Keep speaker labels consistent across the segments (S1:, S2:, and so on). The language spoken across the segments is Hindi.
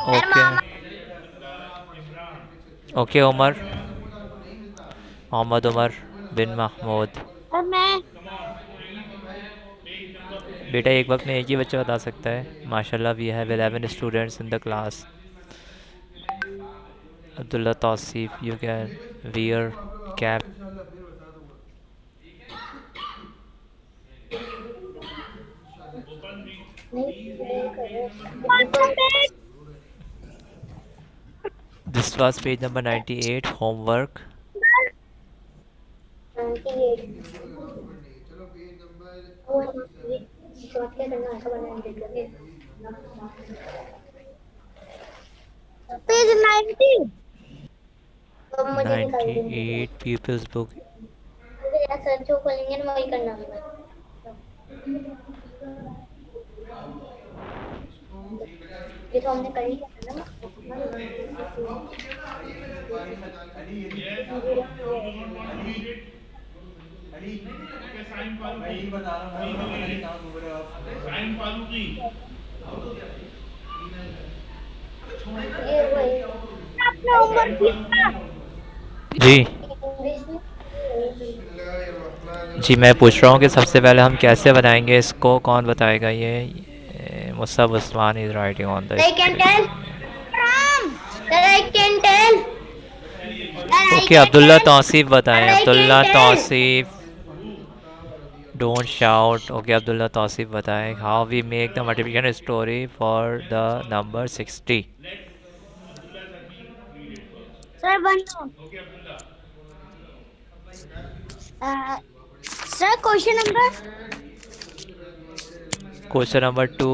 S1: Sir
S2: okay.
S1: Mohammad.
S2: Okay Umar, Mohammad Umar bin Mahmood.
S1: Sir मैं।
S2: बेटा एक वक्त में एक ही बच्चा बता सकता है। माशाल्लाह we have 11 students in the class. Abdullah Tauseef, you can wear cap. This was page number 98, homework.
S1: 90। तो मुझे दिखाई देंगे।
S2: 98 पीपल्स बुक।
S1: सर जो खोलेंगे ना वही करना होगा। ये तो हमने कर ही लिया था ना। ये वही आपने होमवर्क किया
S2: जी।
S1: इंग्लिश में।
S2: जी मैं पूछ रहा हूँ कि सबसे पहले हम कैसे बनाएंगे इसको, कौन बताएगा ये Musab Usman is writing on the
S1: I can tell.
S2: Screen.
S1: Ram. Sir, I can tell. Sir, I
S2: okay
S1: can
S2: Abdullah
S1: tell.
S2: Tauseef
S1: Sir,
S2: बताएं,
S1: I can
S2: Abdullah
S1: tell.
S2: Tauseef. Don't shout. Okay Abdullah Tauseef बताएं how we make the multiplication story for the number 60।
S1: Sir, one more. Uh, Sir, question number.
S2: Question number 2,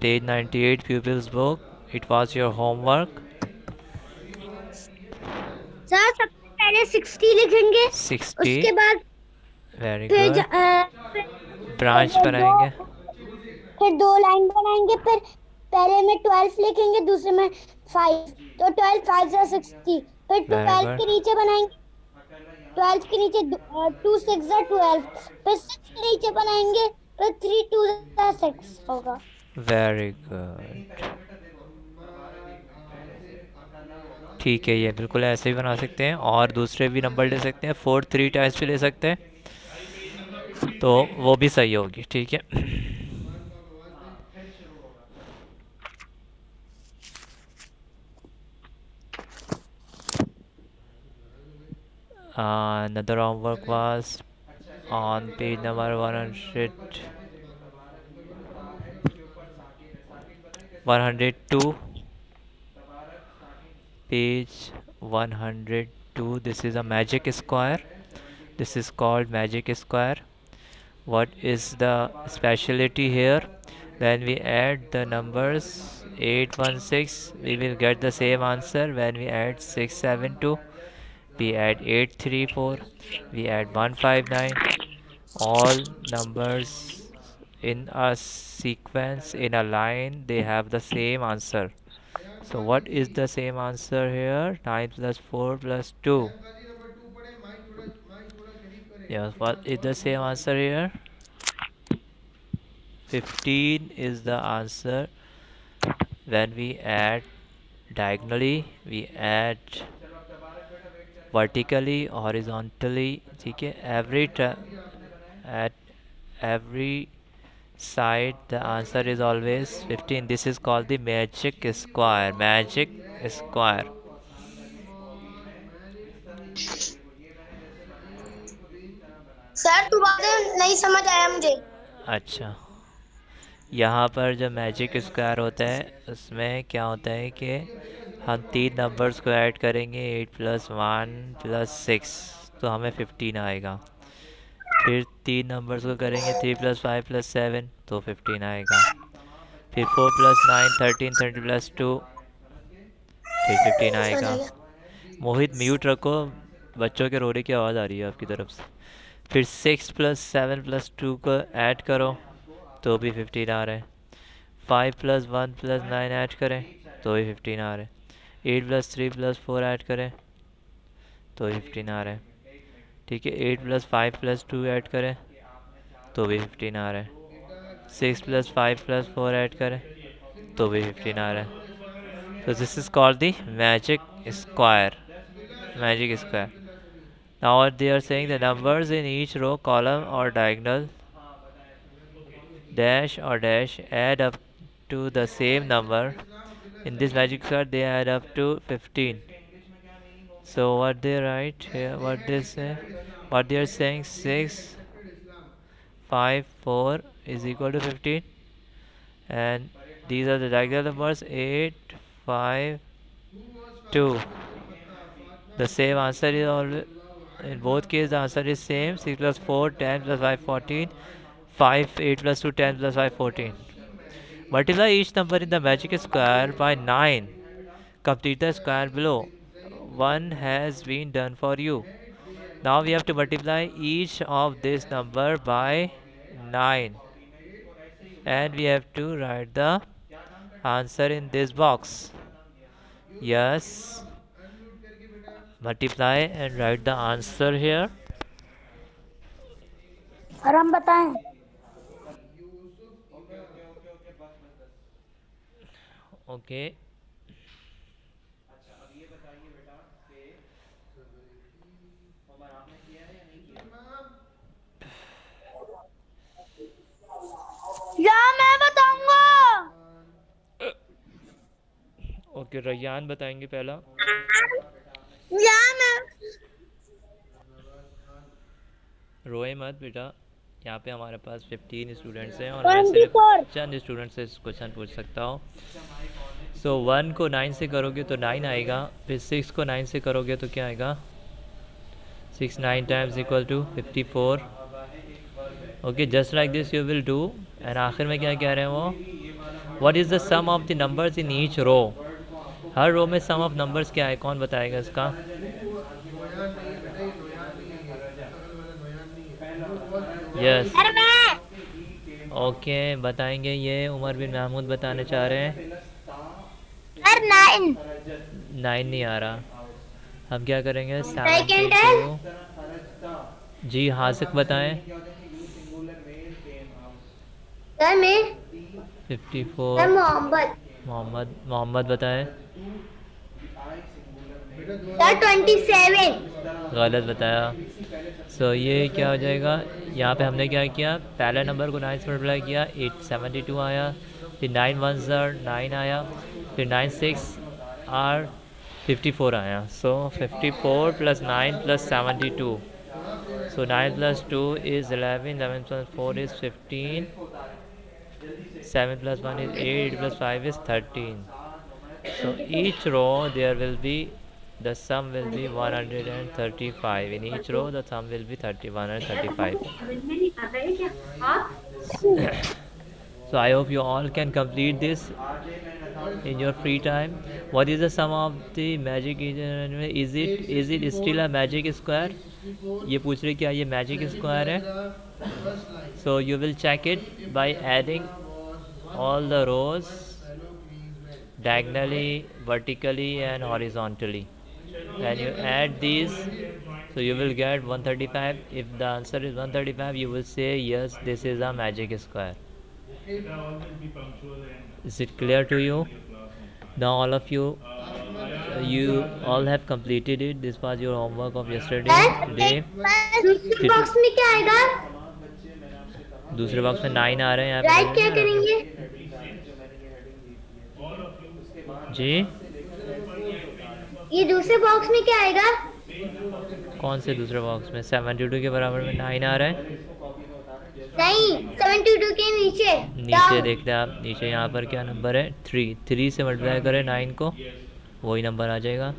S2: page 98 pupils book, it was your homework।
S1: Sir सबसे पहले 60 लिखेंगे।
S2: 60।
S1: उसके बाद
S2: वेरी
S1: फिर
S2: गुड। ब्रांच
S1: फिर दो
S2: बनाएंगे।
S1: फिर दो लाइन बनाएंगे। फिर पहले में 12 लिखेंगे, दूसरे में 5। तो 12 5 से 60। फिर
S2: वेरी
S1: 12 के
S2: गुड।
S1: नीचे बनाएंगे। 12 के नीचे 2 6 12। फिर 6 के नीचे बनाएंगे। फिर 3 2 6 होगा।
S2: Very good. ठीक है, ये बिल्कुल ऐसे भी बना सकते हैं और दूसरे भी नंबर ले सकते हैं, 4 3 टाइम्स भी ले सकते हैं, तो वो भी सही होगी। ठीक है। another homework was on page number 100, 102, page 102. This is a magic square. This is called magic square. What is the speciality here? When we add the numbers 816, we will get the same answer. When we add 672, we add 834, we add 159. All numbers in a sequence in a line, they have the same answer. So what is the same answer here? 9 plus 4 plus 2. Yes, what is the same answer here? 15 is the answer. When we add diagonally, we add vertically, horizontally. ठीक है, at every side the answer is always 15. This is called the magic square. Magic square.
S1: Sir दोबारा नहीं समझ आया मुझे।
S2: अच्छा, यहाँ पर जो मैजिक स्क्वायर होता है उसमें क्या होता है कि हम तीन नंबर्स को ऐड करेंगे, 8 + 1 + 6, तो हमें 15 आएगा। फिर तीन नंबर्स को करेंगे, 3 + 5 + 7, तो 15 आएगा। फिर 4 + 9 13, 30 + 2, फिर 15
S1: समझ
S2: आएगा।
S1: गया।
S2: मोहित म्यूट रखो, बच्चों के रोने की आवाज़ आ रही है आपकी तरफ से। फिर 6 + 7 + 2 को ऐड करो, तो भी 15 आ रहा है। 5 + 1 + 9 ऐड करें, तो भी 15 आ रहा है। 8 + 3 + 4 ऐड करें, तो भी 15 आ रहा है। ठीक है, 8 + 5 + 2 ऐड करें, तो भी 15 आ रहा है। 6 + 5 + 4 ऐड करें, तो भी 15 आ रहा है। So this is called the magic square. Magic square. Now what they are saying, the numbers in each row, column or diagonal, dash or dash, add up to the same number. In this magic square they add up to 15. So what they write here, what they say, what they are saying, 6 5 4 is equal to 15, and these are the diagonal numbers, 8 5 2. The same answer is always, in both cases the answer is same, 6 plus 4 10 plus 5 14, 5 8 plus 2 10 plus 5 14. Multiply each number in the magic square by 9. Complete the square below. One has been done for you. Now we have to multiply each of this number by 9, and we have to write the answer in this box. Yes, multiply and write the answer here.
S1: और हम बताएं।
S2: Okay.
S1: या मैं बताऊंगा।
S2: ओके, रैयान बताएंगे पहला।
S1: या मैं।
S2: रोए मत बेटा, यहाँ पे हमारे पास 15 स्टूडेंट्स हैं और मैं
S1: 24।
S2: सिर्फ चंद स्टूडेंट से क्वेश्चन पूछ सकता हूँ। सो 1 को 9 से करोगे तो 9 आएगा, फिर 6 को 9 से करोगे तो क्या आएगा, 6 9 times equal to 54। Okay, just like this you will do. And आखिर में क्या कह रहे हैं वो, what is the sum of the numbers in each row. हर रो में सम ऑफ नंबर्स क्या है, कौन बताएगा इसका। यस, ओके बताएंगे, ये उमर बिन महमूद बताने चाह रहे हैं।
S1: सर 9।
S2: 9 नहीं आ रहा, हम क्या करेंगे,
S1: Second
S2: 72। जी हासिक बताएं।
S1: सर मैं।
S2: 54।
S1: सर मोहम्मद।
S2: मोहम्मद बताएं।
S1: सर 27।
S2: गलत बताया। सो ये क्या हो जाएगा, यहाँ पे हमने क्या किया, पहले नंबर को 9 से मल्टीप्लाई किया, 872 आया, फिर 9 1 9 आया, फिर 9 6 आर 54 आया। सो 54 plus 9 plus 72। So 9 plus 2 is 11, 11 plus 4 is 15, 7 plus 1 is 8, 8 plus 5 is 13. So each row there will be, the sum will be 135. In each row the sum will be 135. So I hope you all can complete this in your free time. What is the sum of the magic? Is it still a magic square? ये पूछ रहे क्या ये magic square है? So you will check it by adding all the rows diagonally, vertically and horizontally. When you add these, so you will get 135. If the answer is 135, you will say yes, this is a magic square. Is it clear to you? Now all of you, you all have completed it. This was your homework of yesterday. Today
S1: दूसरे बॉक्स में क्या आएगा।
S2: दूसरे बॉक्स में 9 आ रहे हैं यहाँ पे।
S1: राइट क्या करेंगे
S2: जी,
S1: ये दूसरे बॉक्स में क्या आएगा।
S2: कौन से दूसरे बॉक्स में, 72 के बराबर में 9 आ रहा है।
S1: नहीं 72 के नीचे।
S2: नीचे देखते हैं आप, नीचे यहाँ पर क्या नंबर है, 3 से मल्टीप्लाई करें 9 को, वही नंबर आ जाएगा।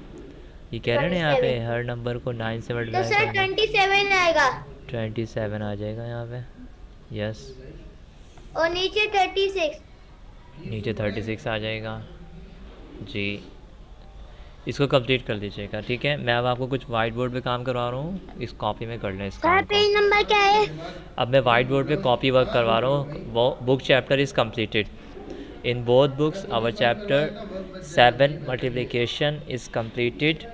S2: ये कह रहे हैं ना यहाँ पे हर नंबर को 9 से
S1: तो
S2: मल्टीप्लाई
S1: सर
S2: करें,
S1: 27 आएगा
S2: 27 आ जाएगा यहाँ पे। यस,
S1: और नीचे 36।
S2: नीचे 36 आ जाएगा जी। इसको कंप्लीट कर दीजिएगा, ठीक है। मैं अब आपको कुछ वाइट बोर्ड पे काम करवा रहा हूँ, इस कॉपी में कर लें इस काम को।
S1: पेज नंबर क्या है।
S2: अब मैं वाइट बोर्ड पे कॉपी वर्क करवा रहा हूँ। वो book chapter is completed. In both books our chapter 7 multiplication is completed.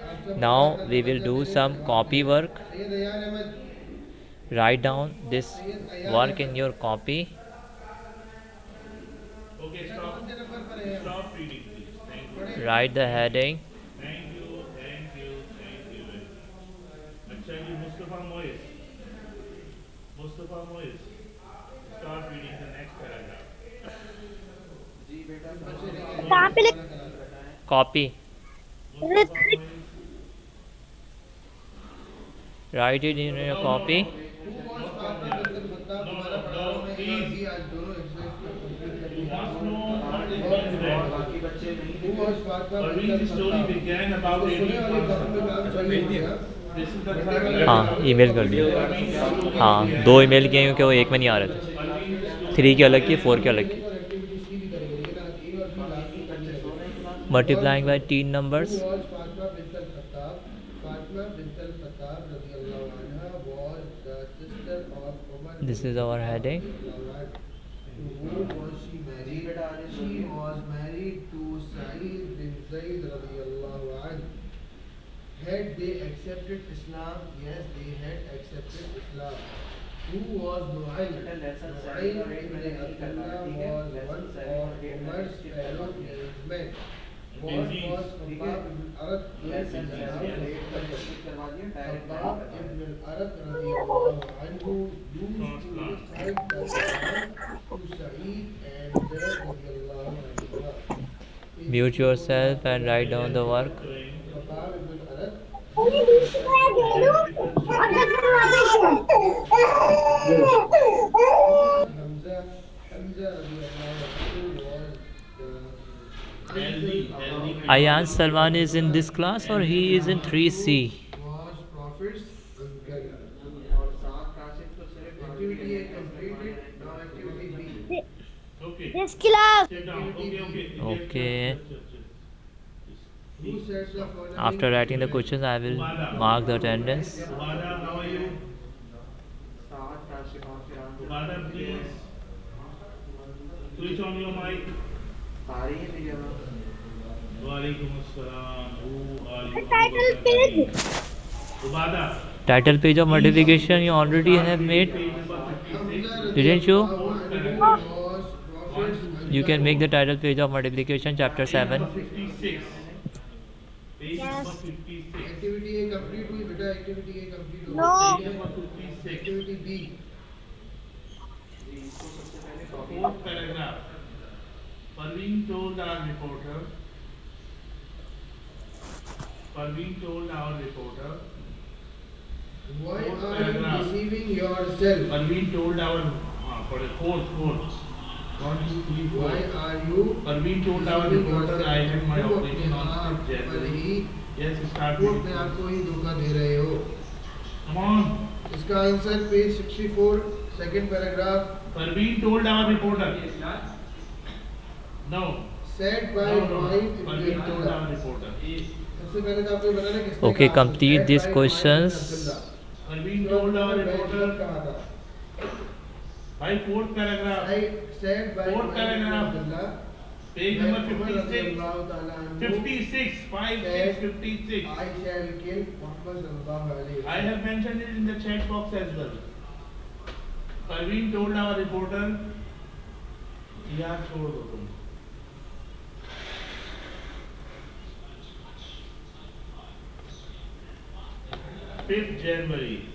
S2: Now we will do some copy work. Write down this work in your copy.
S3: Okay, stop reading, please. Thank you.
S2: Write the heading.
S3: Thank you, thank you, thank you. अच्छा जी Mustafa Mois, start reading the next paragraph.
S1: कहाँ पे लिख
S2: Copy.
S3: Mustafa Mois,
S2: Write it in your
S3: no, no,
S2: copy.
S3: no, no from here. No, no, no, please. You must know what is being read. Parveen's story began about 18 This is the third
S2: हाँ
S3: paragraph.
S2: ईमेल कर दिया।
S3: Parveen's story
S2: हाँ
S3: began.
S2: 2 ईमेल किए क्योंकि वो एक में नहीं आ रहे थे।
S3: Parveen's story
S2: 3 की अलग की,
S3: began.
S2: 4 की अलग की। Multiplying by teen numbers. This is our heading.
S4: To whom was she married? She was married to Sa'id bin Zayd radiallahu anhu. Had they accepted Islam? Yes, they had accepted Islam. Who was Nu'aym? Nu'aym ibn Abdullah was one of Umar's fellow men. What was Khabbab ibn Arat doing in the house of Khabbab ibn Arat radiallahu anhu used to recite the Quran to Sa'id and Zayd radiallahu anhu.
S2: Mute yourself and write down the work.
S4: Khabbab ibn Arat Hamza radiallahu anhu was the
S2: Ayan Salman is in this class or he is in 3C?
S4: was Prophet's uncle. Activity A completed, now activity B.
S3: Okay.
S1: this class.
S3: Sit down. Okay.
S2: Okay.
S4: Who sets the following?
S2: After writing the questions, I will mark the attendance.
S3: Ubada, how are you? Ubada, please. Switch on your mic. Walaikum assalam. Who are you?
S1: Title page.
S3: Ubada.
S2: Title page of multiplication you already have made.
S3: Page number 56.
S2: Didn't you?
S4: Was Prophet's
S2: You can make the title page of multiplication chapter
S3: Page
S2: 7.
S3: number 56. Page
S1: Yes.
S3: number 56.
S4: activity A complete हुई बेटा activity A complete हो
S1: No.
S3: Page number 56.
S4: activity B.
S3: Fourth paragraph. Parveen told our reporter.
S4: Why
S3: Fourth
S4: are you
S3: paragraph.
S4: deceiving yourself?
S3: Parveen told our for the fourth. 1, 2, 3, 4.
S4: Why are you
S3: Parveen told our
S4: deceiving
S3: reporter
S4: yourself?
S3: I had my
S4: तुम
S3: operation
S4: अपने
S3: on
S4: आप
S3: 6th
S4: पर
S3: January.
S4: ही
S3: Yes, start
S4: तुम
S3: reading.
S4: अपने आप को ही धोखा दे रहे हो.
S3: Come on.
S4: इसका answer page 64 second paragraph.
S3: Parveen told our reporter. No.
S4: Said by
S3: No, no.
S4: Nu'aym ibn
S3: Parveen told
S4: Abdullah.
S3: our reporter.
S4: सबसे पहले तो आपको ये बताना किसने
S2: Okay,
S4: कहा?
S2: complete
S4: Said
S2: these
S4: by Nu'aym ibn
S2: questions.
S4: Abdullah.
S3: Parveen told our
S4: मैंने
S3: reporter.
S4: कहा था.
S3: By fourth paragraph.
S4: Said by
S3: Fourth
S4: Nu'aym ibn
S3: paragraph.
S4: Abdullah.
S3: Page
S4: that
S3: number
S4: Umar
S3: 56.
S4: radiallahu ta'ala anhu
S3: 56. 56. 56.
S4: I shall kill Muhammad sallallahu alayhi wa
S3: I have mentioned it in the chat box as well. Parveen told our reporter. यार छोड़ दो तुम. Fifth January.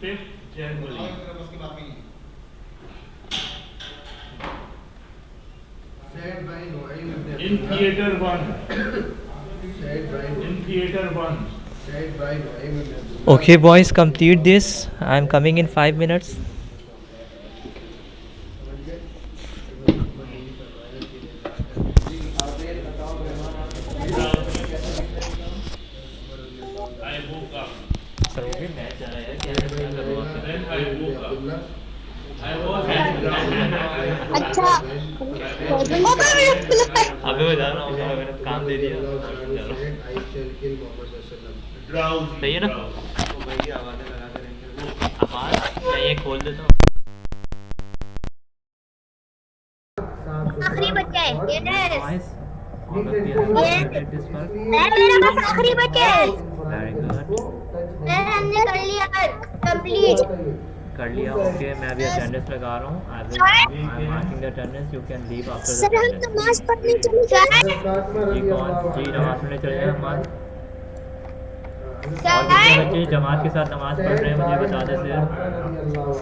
S4: Said by Nu'aym ibn
S3: In
S4: Abdullah.
S3: theater 1.
S4: Said by
S3: In theater 1.
S4: Said by Nu'aym ibn Abdullah.
S2: Okay, boys, complete this. I am coming in 5 minutes.
S3: I woke up.
S2: Then
S3: Then I woke up. I was at
S1: अच्छा
S2: अभी मैं जा रहा हूँ, मैंने काम दे दिया।
S4: Said, I shall kill Muhammad sallallahu alayhi wa sallam.
S3: drowsy.
S2: सही है ना?
S3: drowsy.
S2: आवाज मैं ये खोल देता हूँ।
S1: आखिरी बच्चा है yes
S2: Boys, all of you have completed this work.
S1: मेरा बस आखिरी बच्चा है
S2: Very good.
S1: हमने कर लिया कंप्लीट
S2: कर लिया ओके मैं अभी अटेंडेंस लगा रहा हूँ I am marking the attendance you can leave after the
S1: sir हम
S2: अटेंडेंस
S1: नमाज पढ़ने चले जाए
S4: हज़रत फातिमा
S2: जी
S4: रज़ी
S2: कौन
S4: अल्लाह
S2: जी
S4: अन्हा।
S2: नमाज पढ़ने चले जाए अम्माद
S4: हज़रत
S2: और कितने बच्चे जमात के साथ नमाज पढ़ रहे हैं मुझे बता दे सर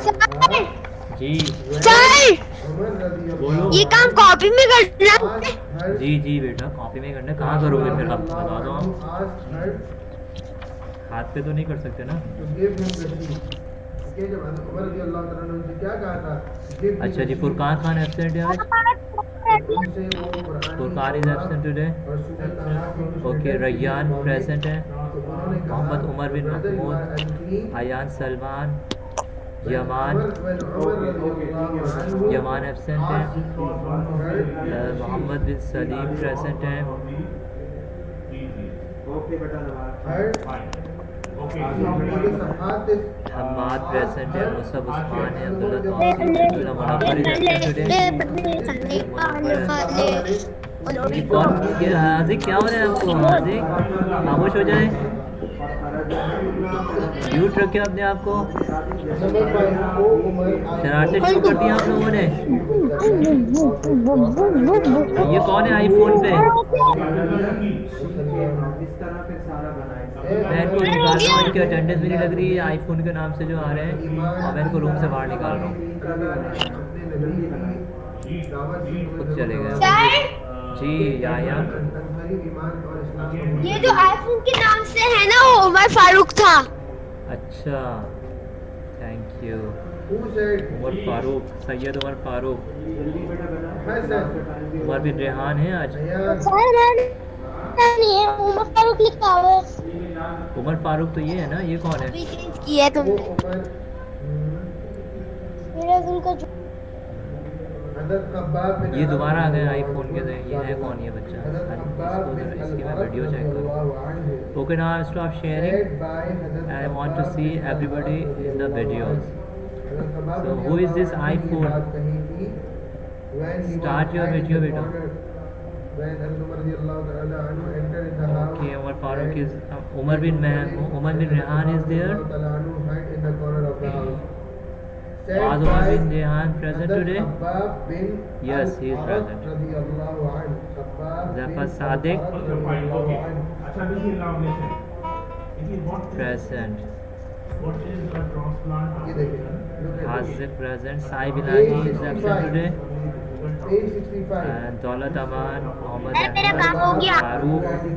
S1: सर
S2: जी
S1: सर
S4: उमर रज़ी अल्लाह
S2: बोलो
S1: ये काम कॉपी में करना
S4: आज हर
S2: जी जी बेटा कॉपी में करना कहाँ करोगे फिर आप बता दो आप
S4: आज हर
S2: हाथ पे तो नहीं कर सकते ना
S4: to give him receipt. Okay, जब उमर रज़ी अल्लाह तआला ने उनसे क्या कहा था give him
S2: अच्छा जी
S4: receipt.
S2: फुरकान खान एब्सेंट है आज
S4: उनसे वो Quran
S2: Furqan is absent today
S4: और सूरह तहा की कुछ
S2: ओके
S4: letters
S2: रैयान
S4: मांगे।
S2: प्रेजेंट है
S4: तो उन्होंने कहा,
S2: मोहम्मद उमर बिन
S4: "Brother, you are
S2: Mahmood
S4: unclean."
S2: Ayan Salman
S4: When
S2: यमान
S4: Umar रज़ियल्लाहु अन्हु
S2: यमान एब्सेंट है
S4: heard
S2: मोहम्मद बिन सलीम प्रेजेंट है हम्माद प्रेजेंट है मुसब उस्मान है Abdullah Tauseef Abdullah Munawwar is absent today ये कौन ये हाजिक क्या हो रहा है आपको हाजिक खामोश हो जाए म्यूट रखे अपने आप को शरारतें शुरू कर दी आप लोगों ने ये कौन है आईफोन पे मैं इनको निकाल रहा हूँ इनकी अटेंडेंस भी नहीं लग रही है आईफोन के नाम से जो आ रहे हैं और मैं इनको रूम से बाहर निकाल रहा हूँ खुद चले गए
S1: सर
S2: जी या
S1: ये जो आईफोन के नाम से है ना वो उमर फारूक था
S2: अच्छा थैंक यू उमर फारूक सैयद उमर फारूक उमर बिन रेहान है आज
S1: सर नहीं है उमर फारूक लिखा हुआ है
S2: उमर फारूक तो ये है ना ये कौन है
S1: अभी चेंज किया है तुमने मेरा उनका
S2: ये दोबारा आ गए आईफोन के ये है कौन ये बच्चा इसकी मैं वीडियो चेक करूँ okay now stop sharing I want to see everybody in the videos so who is this iPhone start your video बेटा okay Umar Farooq is Umar bin Rehan is there Was Umar bin Rehan present today? Yes, he is present. Zafar Sadiq present. Hazif present. Saib Ilahi is absent today. And Daulat Aman, Mohammad Ahmed,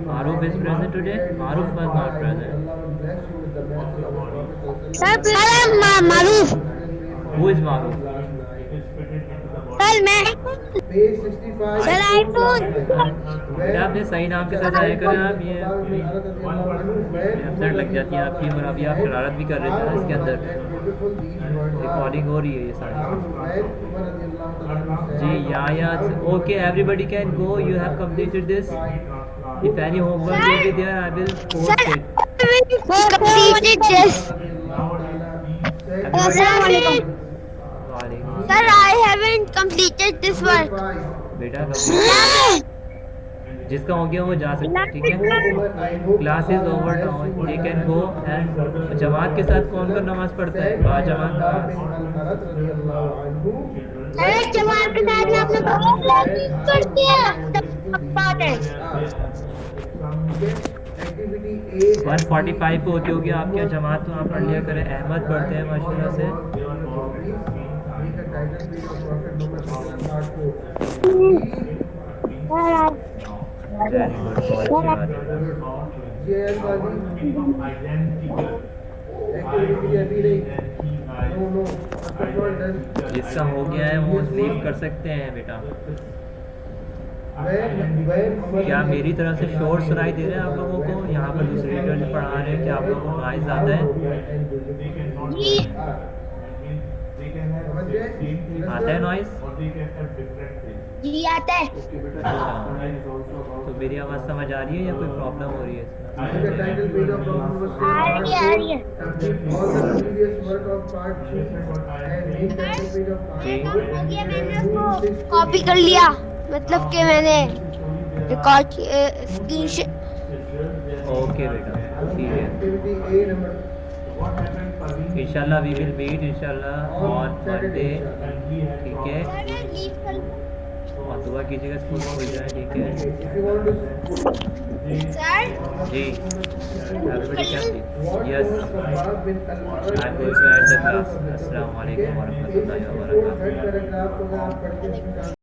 S2: Maruf is present today. Maruf was not present.
S1: Sir Maroof
S2: Who is Maruf?
S1: Sir मैं सर आईफोन
S2: बेटा आपने सही नाम के साथ आया करें आप ये वेबसाइट लग जाती है आपकी और अभी आप शरारत भी कर रहे थे ना इसके अंदर रिकॉर्डिंग हो रही है ये सारी जी या okay everybody can go you have completed this if any homework will be there I will post it
S1: completed this
S2: वालेकुम
S1: sir I haven't completed this work
S2: बेटा जिसका हो गया वो जा सकता है ठीक है class is over now they can go and जमात के साथ कौन कौन नमाज पढ़ता है बाजमात नमाज
S1: अरे जमात के साथ में आपने बहुत कर दिया बात है
S2: 145 पे होती होगी आपके यहाँ जमात तो आप पढ़ लिया करें अहमद पढ़ते हैं माशाल्लाह से वेरी गुड बहुत अच्छी बात है जिसका हो गया है वो लीव कर सकते हैं बेटा क्या मेरी तरफ से शोर सुनाई दे रहे हैं आप लोगों को यहाँ पर दूसरे टीचर पढ़ा रहे हैं कि आप लोगों को नॉइज आता है आता है नॉइज
S1: जी आता है
S2: अच्छा तो मेरी आवाज़ समझ आ रही है या कोई प्रॉब्लम हो रही है
S1: आ रही है कॉपी कर लिया मतलब कि मैंने रिकॉर्ड स्क्रीन
S2: ओके बेटा ठीक है इंशाल्लाह वी विल मीट इंशाल्लाह ऑन मंडे, ठीक है।
S1: सर मैं लीव कर लूं?
S2: और दुआ कीजिएगा स्कूल खुल जाए, ठीक है
S1: सर
S2: जी। Everybody can be yes,
S4: Was Khabbab bin Al-Arab
S2: I am going to end the class. अस्सलाम वालेकुम व रहमतुल्लाहि व बरकातहू।
S4: थर्ड पैराग्राफ को अगर आप पढ़ के